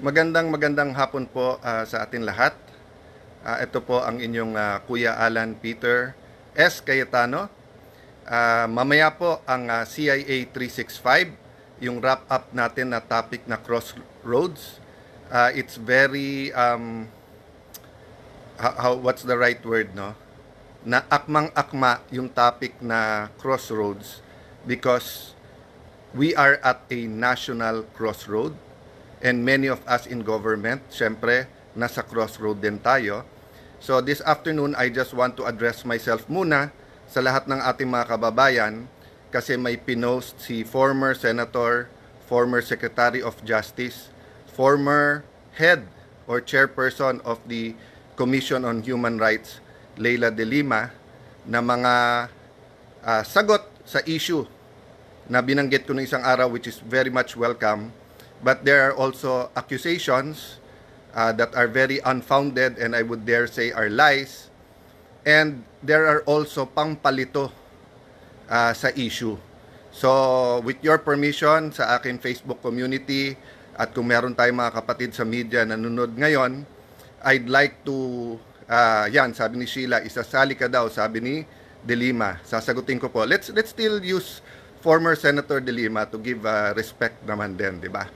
Magandang hapon po sa atin lahat. Ito po ang inyong Kuya Alan Peter S. Cayetano. Mamaya po ang CIA 365, yung wrap-up natin na topic na crossroads. It's very, what's the right word, no? Na akmang-akma yung topic na crossroads because we are at a national crossroad. And many of us in government, syempre, nasa crossroad din tayo. So this afternoon, I just want to address myself muna sa lahat ng ating mga kababayan kasi may pinost si former Senator, former Secretary of Justice, former head or chairperson of the Commission on Human Rights, Leila De Lima, na mga sagot sa issue na binanggit ko ng isang araw, which is very much welcome. But there are also accusations that are very unfounded and I would dare say are lies. And there are also pangpalito sa issue. So with your permission sa akin Facebook community at kung meron tayong mga kapatid sa media na nanonood ngayon, I'd like to, sabi ni Sheila, isasali ka daw, sabi ni De Lima. Sasagutin ko po. Let's still use former Senator De Lima to give respect naman din, di ba?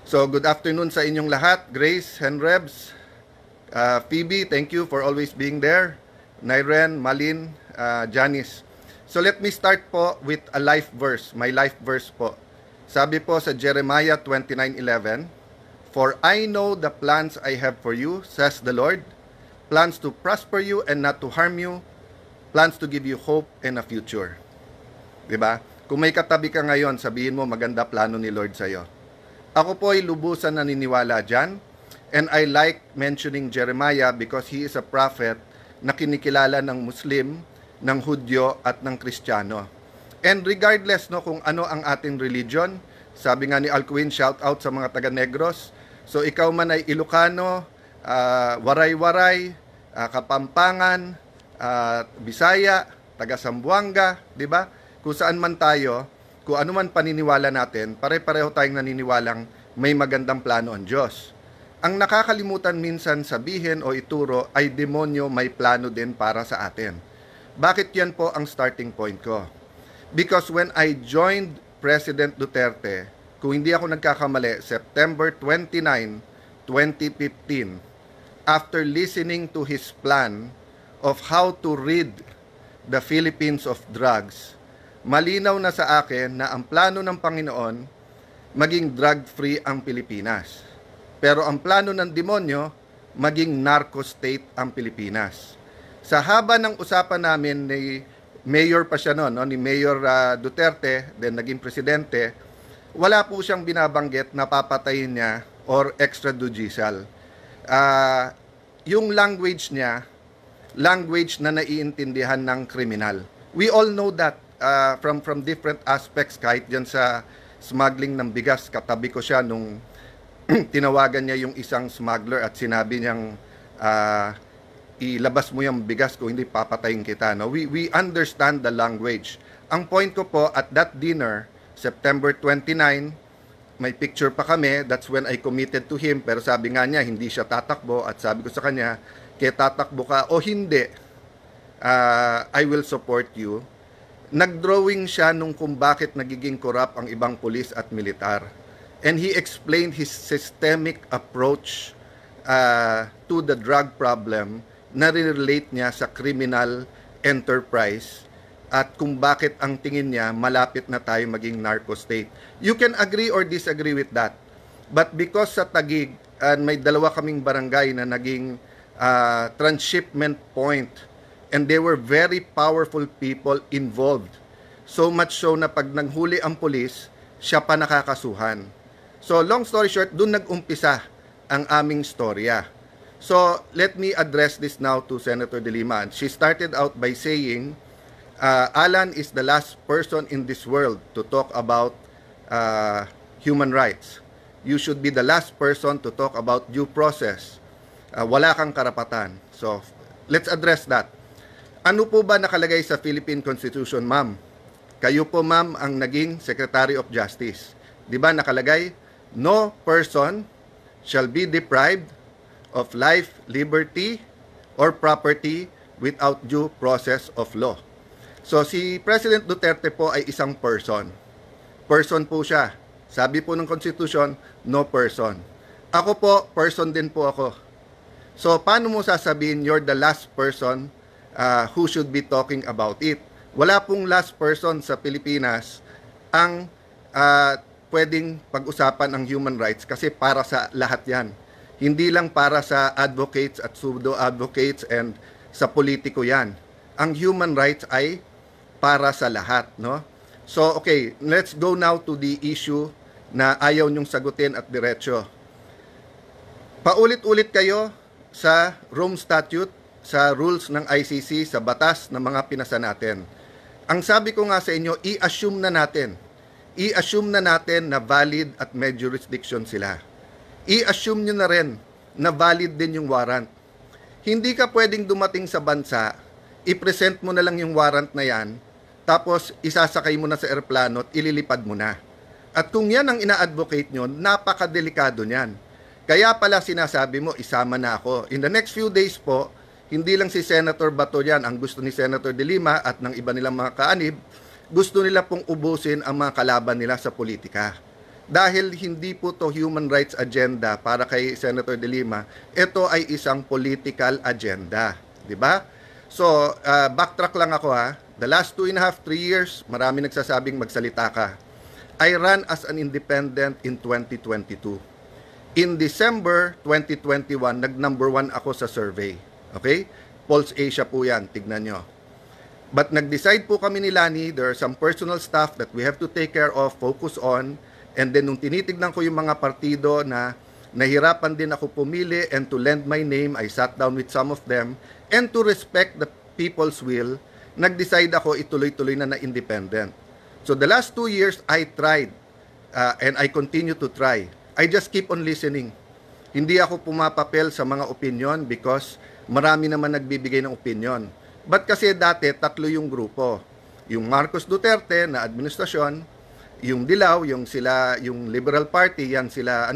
So, good afternoon sa inyong lahat. Grace, Henrebs, Phoebe, thank you for always being there. Nyren, Malin, Janice. So, let me start po with a life verse, my life verse po. Sabi po sa Jeremiah 29:11, "For I know the plans I have for you, says the Lord, plans to prosper you and not to harm you, plans to give you hope and a future." Diba? Kung may katabi ka ngayon, sabihin mo maganda plano ni Lord sa'yo. Ako po ay lubusan naniniwala dyan. And I like mentioning Jeremiah because he is a prophet na kinikilala ng Muslim, ng Hudyo at ng Kristiyano. And regardless no kung ano ang ating religion, sabi nga ni Alcuin, shout out sa mga taga-Negros. So ikaw man ay Ilocano, Waray-Waray, Kapampangan, Bisaya, taga-Sambuanga, di ba? Kung saan man tayo, kung ano man paniniwala natin, pare-pareho tayong naniniwalang may magandang plano ang Diyos. Ang nakakalimutan minsan sabihin o ituro ay demonyo may plano din para sa atin. Bakit yan po ang starting point ko? Because when I joined President Duterte, kung hindi ako nagkakamali, September 29, 2015, after listening to his plan of how to rid the Philippines of drugs, malinaw na sa akin na ang plano ng Panginoon maging drug-free ang Pilipinas. Pero ang plano ng demonyo, maging narco state ang Pilipinas. Sa haba ng usapan namin ni Mayor pa siya noon, ni Mayor Duterte, then naging presidente, wala po siyang binabanggit na papatayin niya or extrajudicial. Yung language niya, language na naiintindihan ng kriminal. We all know that. From different aspects, kahit dyan sa smuggling ng bigas, katabi ko siya nung tinawagan niya yung isang smuggler at sinabi niyang ilabas mo yung bigas kung hindi papatayin kita. No? We understand the language. Ang point ko po, at that dinner, September 29, may picture pa kami, that's when I committed to him, pero sabi nga niya, hindi siya tatakbo, at sabi ko sa kanya, kaya tatakbo ka o hindi, I will support you. Nagdrawing siya nung kung bakit nagiging corrupt ang ibang pulis at militar. And he explained his systemic approach to the drug problem na relate niya sa criminal enterprise at kung bakit ang tingin niya malapit na tayo maging narco state. You can agree or disagree with that. But because sa Taguig, may dalawa kaming barangay na naging transshipment point, and they were very powerful people involved. So much so na pag nanghuli ang pulis, siya pa nakakasuhan. So long story short, dun nag-umpisa ang aming storya. So let me address this now to Senator De Lima. She started out by saying, Alan is the last person in this world to talk about human rights. You should be the last person to talk about due process. Wala kang karapatan. So let's address that. Ano po ba nakalagay sa Philippine Constitution, ma'am? Kayo po, ma'am, ang naging Secretary of Justice. Di ba nakalagay, no person shall be deprived of life, liberty, or property without due process of law. So si President Duterte po ay isang person. Person po siya. Sabi po ng Constitution, no person. Ako po, person din po ako. So paano mo sasabihin you're the last person who should be talking about it? Wala pong last person sa Pilipinas ang pwedeng pag-usapan ang human rights kasi para sa lahat yan. Hindi lang para sa advocates at pseudo-advocates and sa politiko yan. Ang human rights ay para sa lahat, no? So, okay, let's go now to the issue na ayaw nyong sagutin at diretsyo. Paulit-ulit kayo sa Rome Statute, sa rules ng ICC, sa batas ng mga pinasa natin. Ang sabi ko nga sa inyo, i-assume na natin na valid at may jurisdiction sila. I-assume nyo na rin na valid din yung warrant. Hindi ka pwedeng dumating sa bansa, i-present mo na lang yung warrant na yan, tapos isasakay mo na sa eroplano at ililipad mo na. At kung yan ang ina-advocate nyo, napakadelikado niyan. Kaya pala sinasabi mo, isama na ako. In the next few days po, hindi lang si Senator Bato yan, ang gusto ni Senator De Lima at ng iba nilang mga kaanib, gusto nila pong ubusin ang mga kalaban nila sa politika. Dahil hindi po to human rights agenda para kay Senator De Lima, ito ay isang political agenda. Diba? So, backtrack lang ako ha. The last 2.5, 3 years, marami nagsasabing magsalita ka. I ran as an independent in 2022. In December 2021, nag-number 1 ako sa survey. Okay? Pulse Asia po yan, tignan nyo. But nag-decide po kami ni Lani, there are some personal stuff that we have to take care of, focus on, and then nung tinitignan ko yung mga partido na nahirapan din ako pumili and to lend my name, I sat down with some of them, and to respect the people's will, nag-decide ako ituloy-tuloy na independent. So the last 2 years, I tried and I continue to try. I just keep on listening. Hindi ako pumapapel sa mga opinion because marami naman nagbibigay ng opinion. But kasi dati, 3 yung grupo. Yung Marcos Duterte na administrasyon, yung Dilaw, yung Liberal Party, yan sila,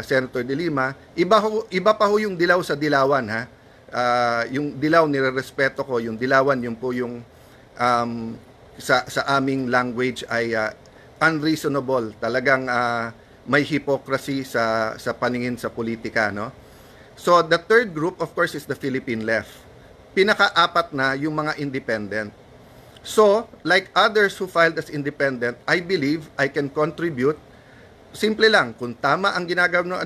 Senator De Lima. Iba pa ho yung Dilaw sa Dilawan, ha? Yung Dilaw, nire-respeto ko. Yung Dilawan, yung po yung sa aming language ay unreasonable. Talagang may hypocrisy sa paningin sa politika, no? So, the third group, of course, is the Philippine left. Pinaka-apat na yung mga independent. So, like others who filed as independent, I believe I can contribute. Simple lang, kung tama ang ginagawa ng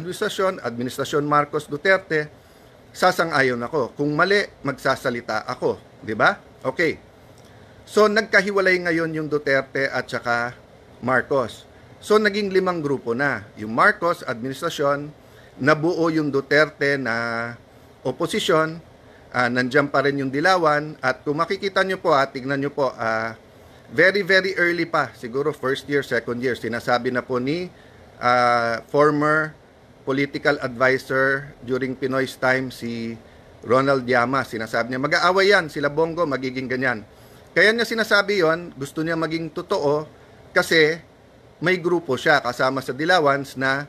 administrasyon Marcos Duterte, sasang-ayon ako. Kung mali, magsasalita ako. Di ba? Okay. So, nagkahiwalay ngayon yung Duterte at saka Marcos. So, naging 5 grupo na. Yung Marcos, administrasyon, nabuo yung Duterte na oposisyon, nandiyan pa rin yung Dilawan, at kung makikita nyo po, tignan nyo po, very, very early pa, siguro first year, second year, sinasabi na po ni former political advisor during Pinoy's time, si Ronald Llamas, sinasabi niya, mag-aaway yan, sila Bongo, magiging ganyan. Kaya niya sinasabi yon, gusto niya maging totoo, kasi may grupo siya kasama sa Dilawans na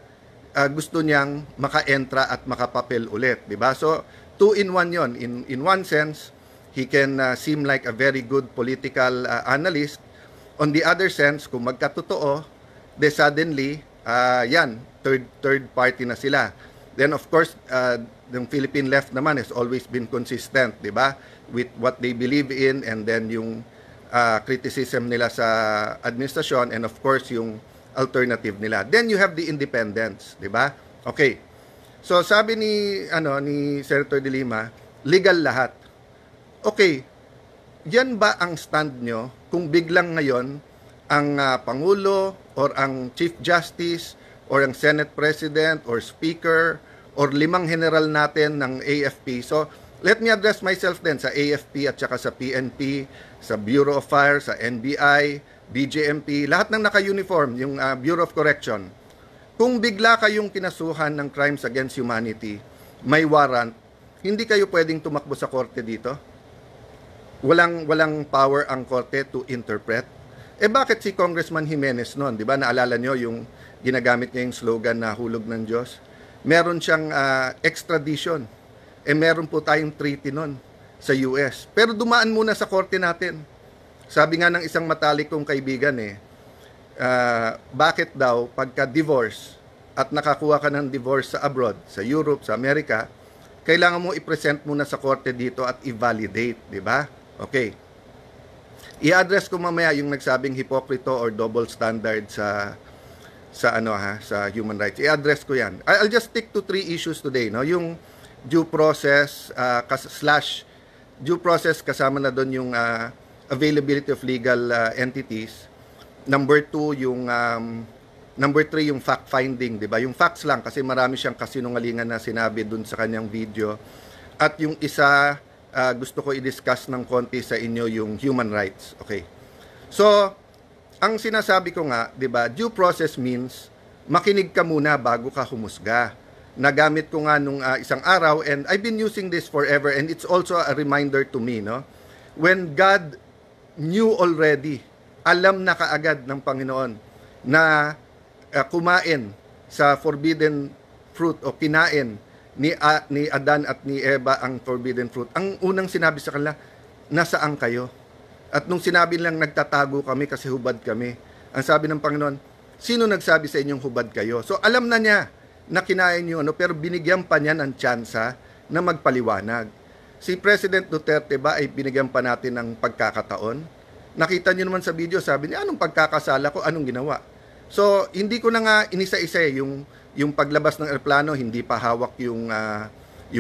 gusto niyang maka-entra at makapapel ulit, di ba? So, 2 in 1 yon. In one sense, he can seem like a very good political analyst. On the other sense, kung magkatotoo, de suddenly, yan, third party na sila. Then of course, the Philippine left naman has always been consistent, di ba? With what they believe in, and then yung criticism nila sa administrasyon, and of course yung alternative nila. Then you have the independents, di ba? Okay. So sabi ni Senator De Lima, legal lahat. Okay. Yan ba ang stand nyo kung biglang ngayon ang Pangulo or ang Chief Justice or ang Senate President or Speaker or 5 general natin ng AFP? So, let me address myself din sa AFP at saka sa PNP, sa Bureau of Fire, sa NBI, BJMP, lahat ng naka-uniform, yung Bureau of Correction. Kung bigla kayong kinasuhan ng crimes against humanity, may warrant, hindi kayo pwedeng tumakbo sa korte dito? Walang power ang korte to interpret? Eh bakit si Congressman Jimenez noon, di ba? Naalala nyo yung Ginagamit niya yung slogan na hulog ng Diyos. Meron siyang extradition. Meron po tayong treaty nun sa US. Pero dumaan muna sa korte natin. Sabi nga ng isang matalik kong kaibigan bakit daw pagka-divorce at nakakuha ka ng divorce sa abroad, sa Europe, sa Amerika, kailangan mo i-present muna sa korte dito at i-validate, di ba? Okay. I-address ko mamaya yung nagsabing hipokrito or double standard sa human rights. I-address ko 'yan. I'll just stick to 3 issues today, no? Yung due process due process kasama na doon yung availability of legal entities. Number 2 yung number 3 yung fact finding, 'di ba? Yung facts lang kasi marami siyang kasinungalingan na sinabi doon sa kanyang video. At yung isa gusto ko i-discuss ng konti sa inyo yung human rights. Okay. So, ang sinasabi ko nga, 'di ba, due process means makinig ka muna bago ka humusga. Nagamit ko nga nung isang araw and I've been using this forever and it's also a reminder to me, no? When God knew already, alam na kaagad ng Panginoon na kumain sa forbidden fruit o kinain ni Adan at ni Eva ang forbidden fruit. Ang unang sinabi sa kanila, nasaan kayo? At nung sinabi nilang nagtatago kami kasi hubad kami, ang sabi ng Panginoon, sino nagsabi sa inyong hubad kayo? So alam na niya na kinain niyo, pero binigyan pa niya ng tsansa na magpaliwanag. Si President Duterte ba ay binigyan pa natin ng pagkakataon? Nakita niyo naman sa video, sabi niya, anong pagkakasala ko, anong ginawa? So hindi ko na nga inisa-isa yung paglabas ng eroplano, hindi pa hawak yung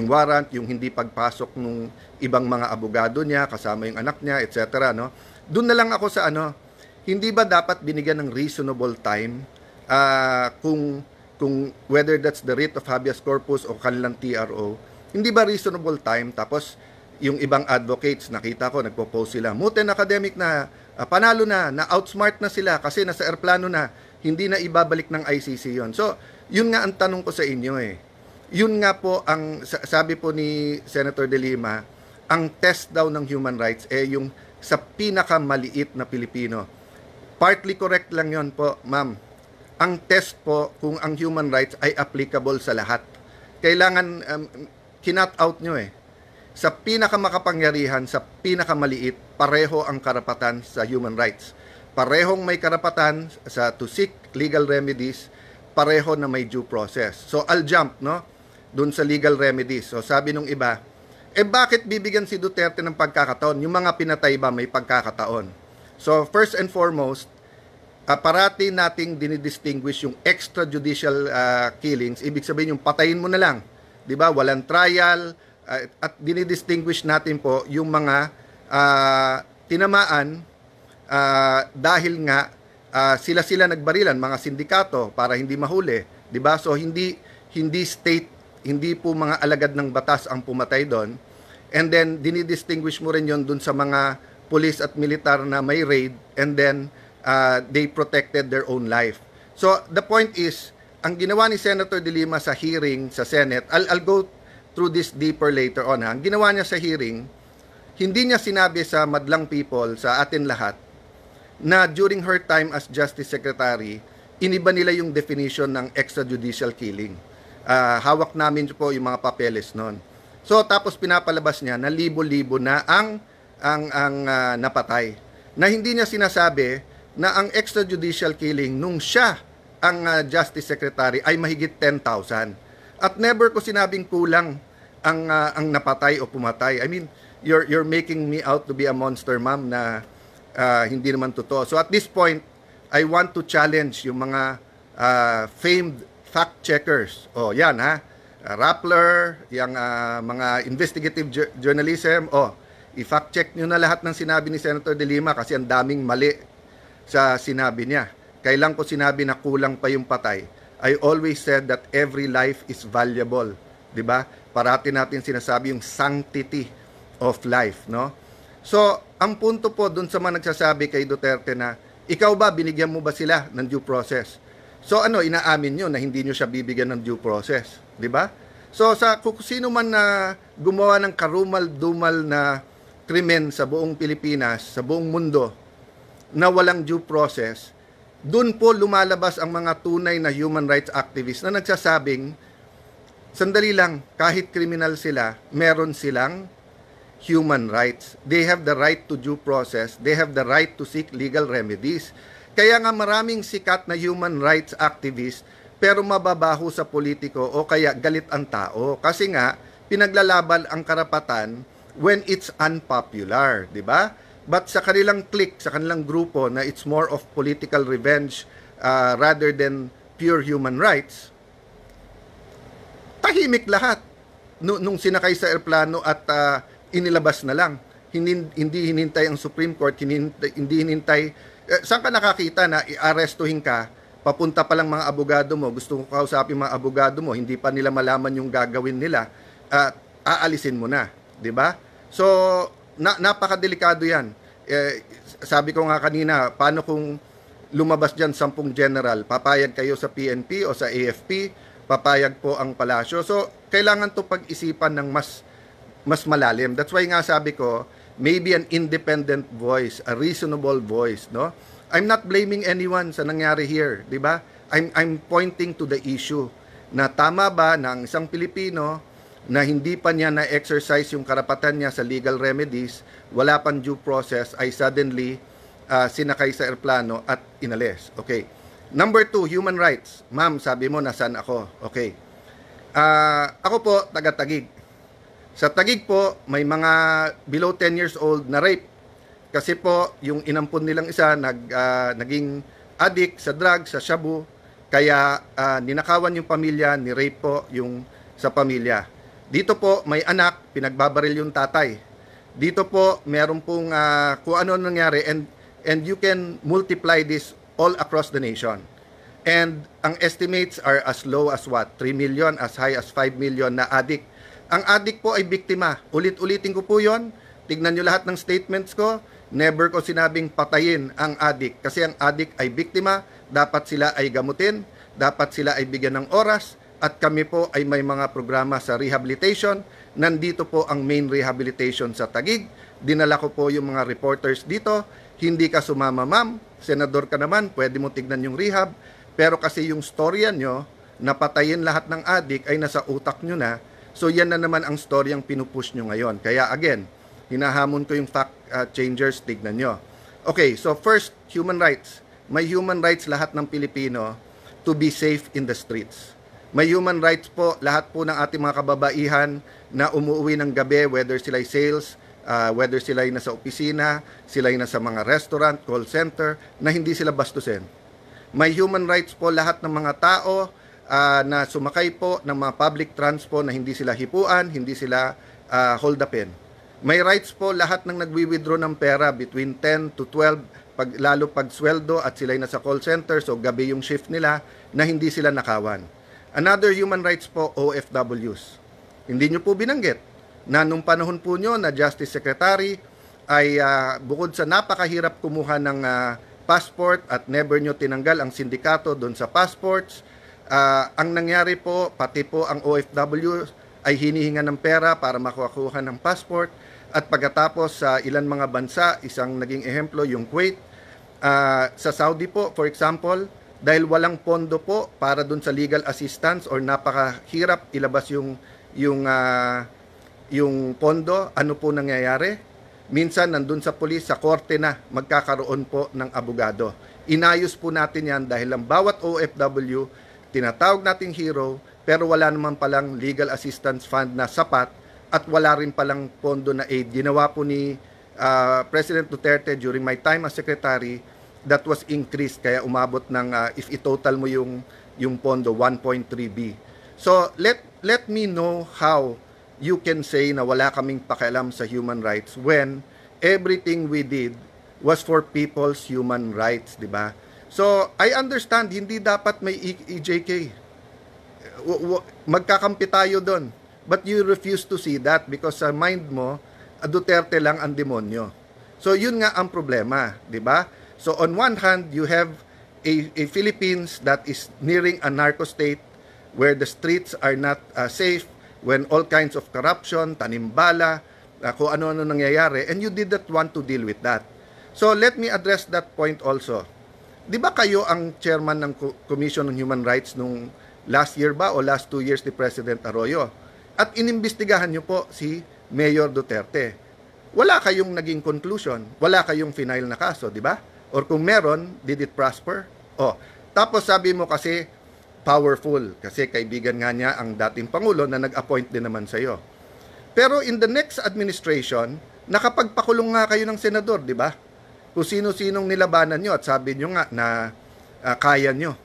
warrant, yung hindi pagpasok ng ibang mga abogado niya, kasama yung anak niya, etc. No? Doon na lang ako sa hindi ba dapat binigyan ng reasonable time kung whether that's the writ of habeas corpus o kanilang TRO, hindi ba reasonable time? Tapos yung ibang advocates, nakita ko, nagpo-post sila, Muten Academic na, panalo na outsmart na sila kasi nasa airplano na, hindi na ibabalik ng ICC yon. So, yun nga ang tanong ko sa inyo Yun nga po ang sabi po ni Senator De Lima, ang test daw ng human rights yung sa pinakamaliit na Pilipino. Partly correct lang yon po, ma'am. Ang test po kung ang human rights ay applicable sa lahat. Kailangan kinat out nyo Sa pinakamakapangyarihan, sa pinakamaliit, pareho ang karapatan sa human rights. Parehong may karapatan to seek legal remedies, pareho na may due process. So I'll jump doon sa legal remedies. So sabi nung iba, bakit bibigyan si Duterte ng pagkakataon? Yung mga pinatay ba may pagkakataon? So first and foremost, parati nating dinidistinguish yung extrajudicial killings. Ibig sabihin yung patayin mo na lang. 'Di ba? Walang trial at dinidistinguish natin po yung mga tinamaan dahil nga sila nagbarilan, mga sindikato para hindi mahuli, 'di ba? So hindi state, hindi po mga alagad ng batas ang pumatay doon. And then dinidistinguish mo rin 'yon doon sa mga police at militar na may raid and then they protected their own life. So the point is, ang ginawa ni Senator De Lima sa hearing sa Senate, I'll go through this deeper later on. Ang ginawa niya sa hearing, hindi niya sinabi sa madlang people, sa atin lahat, na during her time as Justice Secretary, iniba nila yung definition ng extrajudicial killing. Hawak namin po yung mga papeles noon. So tapos pinapalabas niya na libo-libo na ang napatay. Na hindi niya sinasabi na ang extrajudicial killing nung siya ang Justice Secretary ay mahigit 10,000. At never ko sinabing kulang ang napatay o pumatay. I mean, you're making me out to be a monster, ma'am, na hindi naman totoo. So at this point, I want to challenge yung mga famed fact checkers. Yan Rappler, yung mga investigative journalism. I-fact check nyo na lahat ng sinabi ni Senator De Lima kasi ang daming mali sa sinabi niya. Kailan ko sinabi na kulang pa yung patay? I always said that every life is valuable. 'Di ba? Parati natin sinasabi yung sanctity of life, no? So, ang punto po dun sa mga nagsasabi kay Duterte na, ikaw ba, binigyan mo ba sila ng due process? So, inaamin nyo na hindi nyo siya bibigyan ng due process. 'Di ba? So, kung sino man na gumawa ng karumal-dumal na krimen sa buong Pilipinas, sa buong mundo, na walang due process, Doon po lumalabas ang mga tunay na human rights activists na nagsasabing, sandali lang, kahit kriminal sila, meron silang human rights. They have the right to due process. They have the right to seek legal remedies. Kaya nga maraming sikat na human rights activists pero mababaho sa politiko o kaya galit ang tao. Kasi nga, pinaglalaban ang karapatan when it's unpopular, di ba? But sa kanilang clique, sa kanilang grupo na it's more of political revenge rather than pure human rights, tahimik lahat nung sinakay sa eroplano at inilabas na lang. Hindi hinintay ang Supreme Court, hindi hinintay. Saan ka nakakita na i-arestuhin ka, papunta pa lang mga abogado mo, gusto ko kausapin mga abogado mo, hindi pa nila malaman yung gagawin nila, aalisin mo na, di ba? So, napakadelikado yan. Sabi ko nga kanina, paano kung lumabas dyan 10 general, papayag kayo sa PNP o sa AFP, papayag po ang palasyo. So, kailangan to pag-isipan ng mas malalim. That's why nga sabi ko, maybe an independent voice, a reasonable voice, no? I'm not blaming anyone sa nangyari here, di ba? I'm pointing to the issue na tama ba na ang isang Pilipino na hindi pa niya na-exercise yung karapatan niya sa legal remedies, wala pang due process, ay suddenly sinakay sa eroplano at inalis. Okay. Number 2, human rights. Ma'am, sabi mo, nasaan ako? Okay. Ako po, taga-Taguig. Sa Taguig po, may mga below 10 years old na rape. Kasi po, yung inampun nilang isa, naging addict sa drugs, sa shabu. Kaya ninakawan yung pamilya, ni-rape po yung sa pamilya. Dito po, may anak, pinagbabaril yung tatay. Dito po, meron pong kung ano nangyari and you can multiply this all across the nation. And ang estimates are as low as what? 3 million, as high as 5 million na addict. Ang addict po ay biktima. Ulit-ulitin ko po yon. Tignan nyo lahat ng statements ko. Never ko sinabing patayin ang addict. Kasi ang addict ay biktima. Dapat sila ay gamutin. Dapat sila ay bigyan ng oras. At kami po ay may mga programa sa rehabilitation. Nandito po ang main rehabilitation sa Taguig. Dinala ko po yung mga reporters dito. Hindi ka sumama, ma'am. Senador ka naman. Pwede mo tignan yung rehab. Pero kasi yung storya nyo, napatayin lahat ng addict ay nasa utak nyo na. So yan na naman ang story ang pinupush nyo ngayon. Kaya again, hinahamon ko yung fact changers, tignan nyo. Okay, so first, human rights. May human rights lahat ng Pilipino to be safe in the streets. May human rights po lahat po ng ating mga kababaihan na umuwi ng gabi, whether sila'y sales, whether sila'y nasa opisina, sila'y nasa mga restaurant, call center, na hindi sila bastusin. May human rights po lahat ng mga tao na sumakay po ng mga public transport na hindi sila hipuan, hindi sila hold upin. May rights po lahat ng nagwi-withdraw ng pera between 10 to 12, lalo pag sweldo at sila'y nasa call center, so gabi yung shift nila, na hindi sila nakawan. Another human rights po, OFWs. Hindi nyo po binanggit na nung panahon po nyo na Justice Secretary ay bukod sa napakahirap kumuha ng passport at never nyo tinanggal ang sindikato doon sa passports, ang nangyari po, pati po ang OFW ay hinihinga ng pera para makuha ng passport at pagkatapos sa ilan mga bansa, isang naging ehemplo yung Kuwait, sa Saudi po for example, dahil walang pondo po para dun sa legal assistance or napakahirap ilabas yung pondo, ano po nangyayari? Minsan nandun sa pulis, sa korte na magkakaroon po ng abogado. Inayos po natin yan dahil ang bawat OFW tinatawag nating hero, pero wala naman palang legal assistance fund na sapat at wala rin palang pondo na aid. Ginawa po ni President Duterte during my time as secretary, that was increased, kaya umabot ng, if i-total mo yung pondo, 1.3B. So, let me know how you can say na wala kaming pakialam sa human rights when everything we did was for people's human rights, di ba? So, I understand, hindi dapat may EJK. Magkakampi tayo doon. But you refuse to see that because sa mind mo, Duterte lang ang demonyo. So, yun nga ang problema, di ba? So, on one hand, you have a Philippines that is nearing a narco state where the streets are not safe, when all kinds of corruption, tanimbala, kung ano-ano nangyayari, and you did not want to deal with that. So, let me address that point also. Di ba kayo ang chairman ng Commission on Human Rights nung last year ba o last 2 years ni President Arroyo? At inimbestigahan nyo po si Mayor Duterte. Wala kayong naging conclusion. Wala kayong final na kaso, di ba? Or kung meron, did it prosper? Oh, tapos sabi mo kasi powerful kasi kaibigan nga niya ang dating Pangulo na nag-appoint din naman sa iyo. Pero in the next administration, nakapagpakulong nga kayo ng senador, di ba? Kung sino-sinong nilabanan nyo at sabi nyo nga na kaya nyo.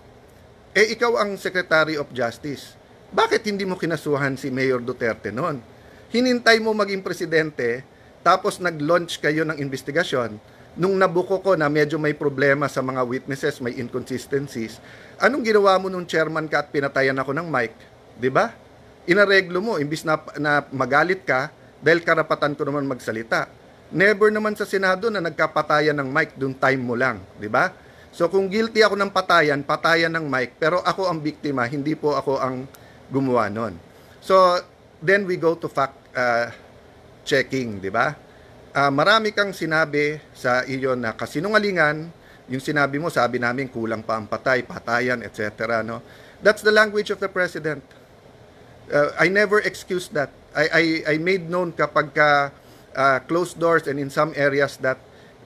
Eh ikaw ang Secretary of Justice. Bakit hindi mo kinasuhan si Mayor Duterte noon? Hinintay mo maging presidente, tapos nag-launch kayo ng investigasyon. Nung nabuko ko na medyo may problema sa mga witnesses, may inconsistencies, anong ginawa mo nung chairman ka at pinatayan ako ng mic? Di ba? Inareglo mo, imbis na magalit ka, dahil karapatan ko naman magsalita. Never naman sa Senado na nagkapatayan ng mic, dun time mo lang. Di ba? So kung guilty ako ng patayan ng mic, pero ako ang biktima, hindi po ako ang gumawa nun. So, then we go to fact checking, di ba? Marami kang sinabi sa iyo na kasinungalingan, yung sinabi mo, sabi namin kulang pa ang patayan, etc. No? That's the language of the President. I never excused that. I made known kapag closed doors and in some areas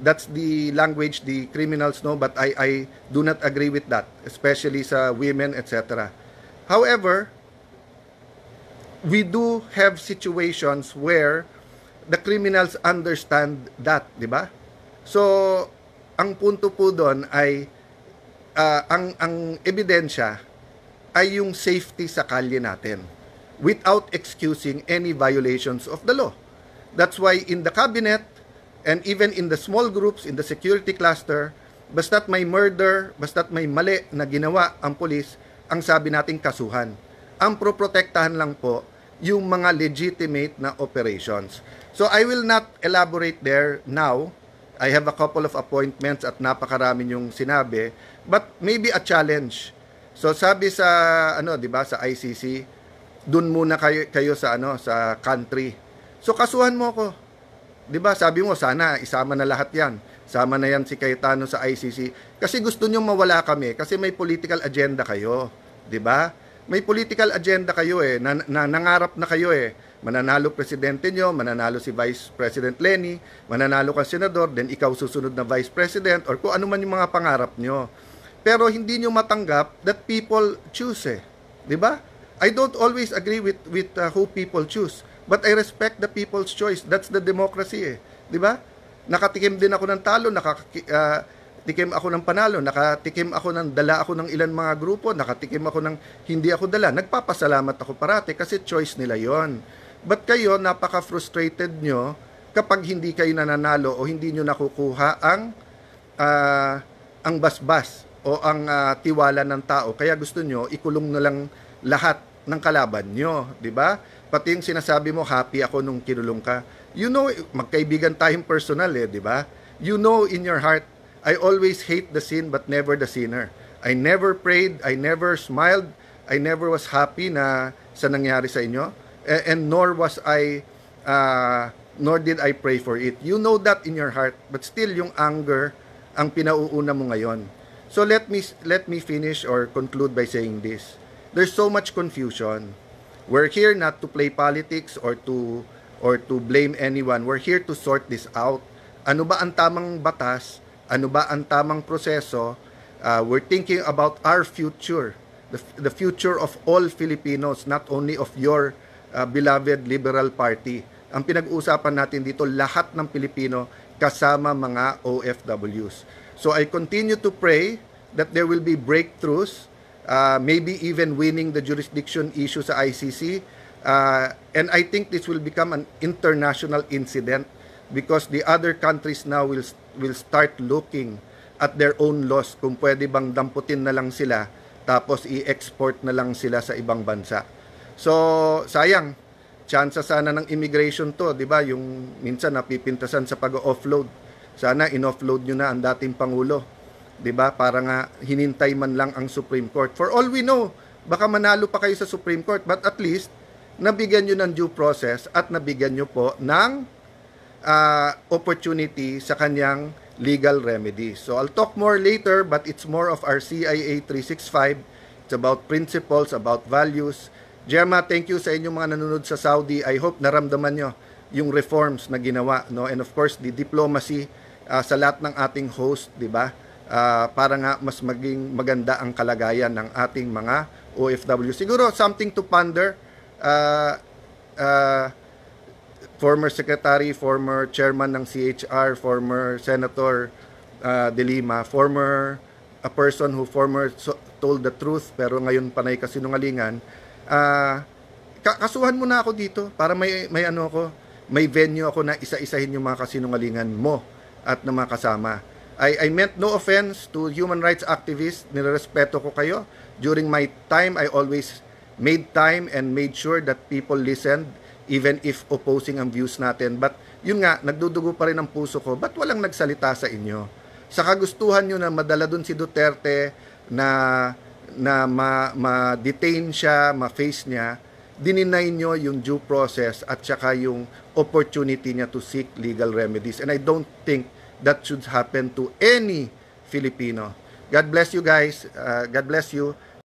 that's the language the criminals know, but I do not agree with that, especially sa women, etc. However, we do have situations where the criminals understand that, di ba? So, ang punto po doon ay ang ebidensya ay yung safety sa kalye natin without excusing any violations of the law. That's why in the cabinet and even in the small groups, in the security cluster, basta't may murder, basta't may mali na ginawa ang pulis, ang sabi nating kasuhan. Ang proprotektahan lang po yung mga legitimate na operations. So I will not elaborate there now. I have a couple of appointments at napakarami yung sinabi, but maybe a challenge. So sabi sa 'di ba, sa ICC, dun muna kayo sa sa country. So kasuhan mo ko. 'Di ba? Sabi mo sana isama na lahat 'yan. Sama na 'yan si Cayetano sa ICC kasi gusto niyo mawala kami kasi may political agenda kayo, 'di ba? May political agenda kayo nangarap na kayo mananalo presidente nyo, mananalo si Vice President Lenny, mananalo kang senador, then ikaw susunod na Vice President, or kung ano man yung mga pangarap nyo. Pero hindi nyo matanggap that people choose di ba? I don't always agree with who people choose, but I respect the people's choice. That's the democracy di ba? Nakatikim din ako ng talo, tikim ako ng panalo, nakatikim ako ng dala ako ng ilan mga grupo, nakatikim ako ng hindi ako dala. Nagpapasalamat ako parati kasi choice nila yon. But kayo, napaka-frustrated nyo kapag hindi kayo nananalo o hindi nyo nakukuha ang basbas o ang tiwala ng tao. Kaya gusto nyo, ikulong na lang lahat ng kalaban nyo, di ba? Pati yung sinasabi mo, happy ako nung kinulong ka. You know, magkaibigan tayong personal di ba? You know in your heart, I always hate the sin but never the sinner. I never prayed, I never smiled, I never was happy na sa nangyari sa inyo. And nor did I pray for it. You know that in your heart, but still yung anger ang pinauuna mo ngayon. So let me finish or conclude by saying this. There's so much confusion. We're here not to play politics or to blame anyone. We're here to sort this out. Ano ba ang tamang batas? Ano ba ang tamang proseso? We're thinking about our future, the future of all Filipinos, not only of your beloved Liberal Party. Ang pinag-uusapan natin dito, lahat ng Pilipino kasama mga OFWs. So I continue to pray that there will be breakthroughs, maybe even winning the jurisdiction issue sa ICC. And I think this will become an international incident because the other countries now will start looking at their own laws kung pwede bang damputin na lang sila tapos i-export na lang sila sa ibang bansa. So, sayang, chance sana ng immigration to, di ba? Yung minsan napipintasan sa pag-offload. Sana in-offload nyo na ang dating Pangulo, di ba? Para nga hinintay man lang ang Supreme Court. For all we know, baka manalo pa kayo sa Supreme Court, but at least, nabigyan nyo ng due process at nabigyan nyo po ng opportunity sa kanyang legal remedies. So I'll talk more later, but it's more of our CIA 365. It's about principles, about values. Gemma, thank you sa inyong mga nanonood sa Saudi. I hope naramdaman nyo yung reforms na ginawa, no? And of course, the diplomacy sa lahat ng ating host, di ba? Para nga mas maging maganda ang kalagayan ng ating mga OFW. Siguro something to ponder. Former secretary, former chairman ng CHR, former senator De Lima, a person who told the truth pero ngayon panay kasinungalingan. Kasuhan mo na ako dito para may ano ako, may venue ako na isa-isahin yung mga kasinungalingan mo at na mga kasama. I meant no offense to human rights activists. Nirerespeto ko kayo. During my time, I always made time and made sure that people listened even if opposing ang views natin. But yun nga, nagdudugo pa rin ang puso ko. Ba't walang nagsalita sa inyo? Sa kagustuhan nyo na madala dun si Duterte na ma-detain siya, ma-face niya, dininay nyo yung due process at saka yung opportunity niya to seek legal remedies. And I don't think that should happen to any Filipino. God bless you guys. God bless you.